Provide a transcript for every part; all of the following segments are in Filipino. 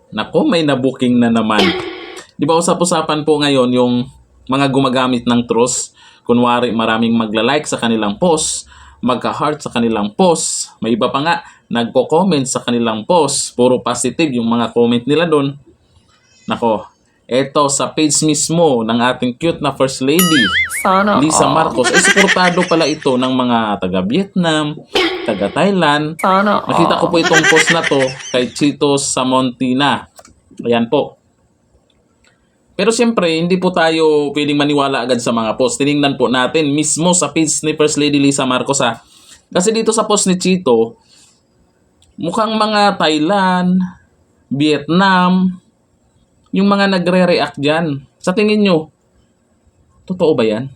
Nako, may nabuking na naman. Di ba usap-usapan po ngayon yung mga gumagamit ng trolls. Kunwari maraming magla-like sa kanilang post, magka-heart sa kanilang post. May iba pa nga, nagko-comment sa kanilang post. Puro positive yung mga comment nila doon. Nako, eto sa page mismo ng ating cute na First Lady, Sana Lisa all. Marcos, ay suportado pala ito ng mga taga-Vietnam, taga-Thailand. Sana Nakita ko all. po itong post na to kay Chito Samontina. Ayan po. Pero siyempre, hindi po tayo pwedeng maniwala agad sa mga post. Tiningnan po natin mismo sa page ni First Lady Lisa Marcos ha. Kasi dito sa post ni Chito, mukhang mga Thailand, Vietnam, yung mga nagre-react dyan. Sa tingin nyo, totoo ba yan?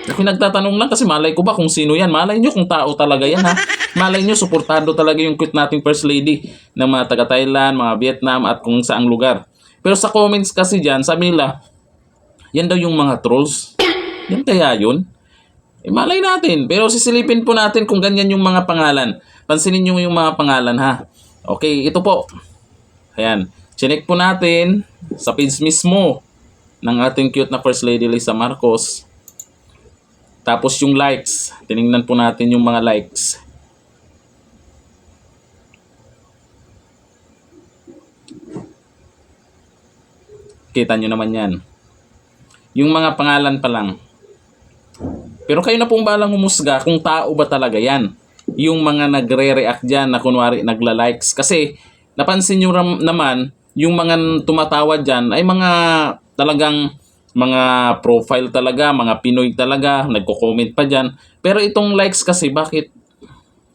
Ako nagtatanong lang kasi malay ko ba kung sino yan. Malay nyo kung tao talaga yan ha. Malay nyo, suportado talaga yung cute nating First Lady ng mga taga-Thailand, mga Vietnam at kung saang lugar. Pero sa comments kasi dyan, sabi nila, yan daw yung mga trolls. Yan kaya yun? Eh malay natin. Pero sisilipin po natin kung ganyan yung mga pangalan. Pansinin nyo yung mga pangalan ha. Okay, ito po. Ayan. Chinek po natin sa page mismo ng ating cute na First Lady Lisa Marcos. Tapos yung likes. Tiningnan po natin yung mga likes. Kita nyo naman yan. Yung mga pangalan pa lang. Pero kayo na pong balang humusga kung tao ba talaga yan. Yung mga nagre-react dyan na kunwari nagla-likes. Kasi napansin nyo naman, yung mga tumatawa dyan ay mga talagang mga profile talaga, mga Pinoy talaga, nagko-comment pa dyan. Pero itong likes kasi, bakit?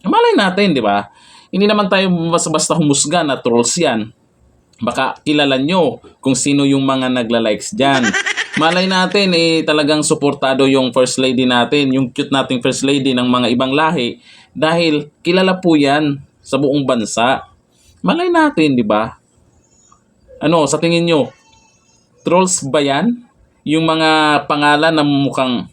Malay natin, di ba? Hindi naman tayo basta-basta humusga na trolls yan. Baka kilala nyo kung sino yung mga nagla-likes dyan. Malay natin, talagang suportado yung First Lady natin, yung cute nating First Lady ng mga ibang lahi. Dahil kilala po yan sa buong bansa. Malay natin, di ba? Ano, sa tingin nyo, trolls ba yan? Yung mga pangalan na mukhang,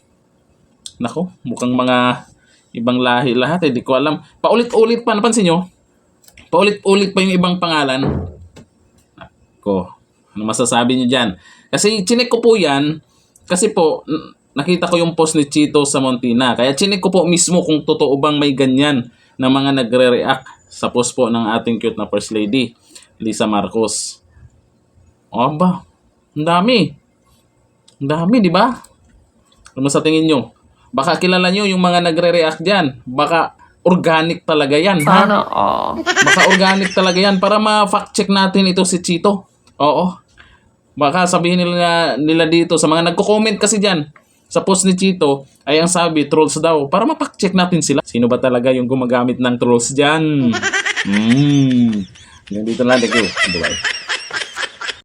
nako, mukhang mga ibang lahi lahat, di ko alam. Paulit-ulit pa, napansin nyo? Paulit-ulit pa yung ibang pangalan. Ko, ano masasabi nyo dyan? Kasi chinek ko po yan, kasi po, nakita ko yung post ni Chito Samontina. Kaya chinek ko po mismo kung totoo bang may ganyan na mga nagre-react sa post po ng ating cute na First Lady, Lisa Marcos. O ba? Ang dami. Ang dami, di ba? Ano sa tingin nyo? Baka kilala nyo yung mga nagre-react dyan. Baka organic talaga yan, ha? Sana all. Baka organic talaga yan para ma-fact check natin ito si Chito. Oo. Baka sabihin nila dito sa mga nagko-comment kasi dyan sa post ni Chito ay ang sabi trolls daw para ma-fact check natin sila. Sino ba talaga yung gumagamit ng trolls dyan? Ganito lang. Thank you. Bye.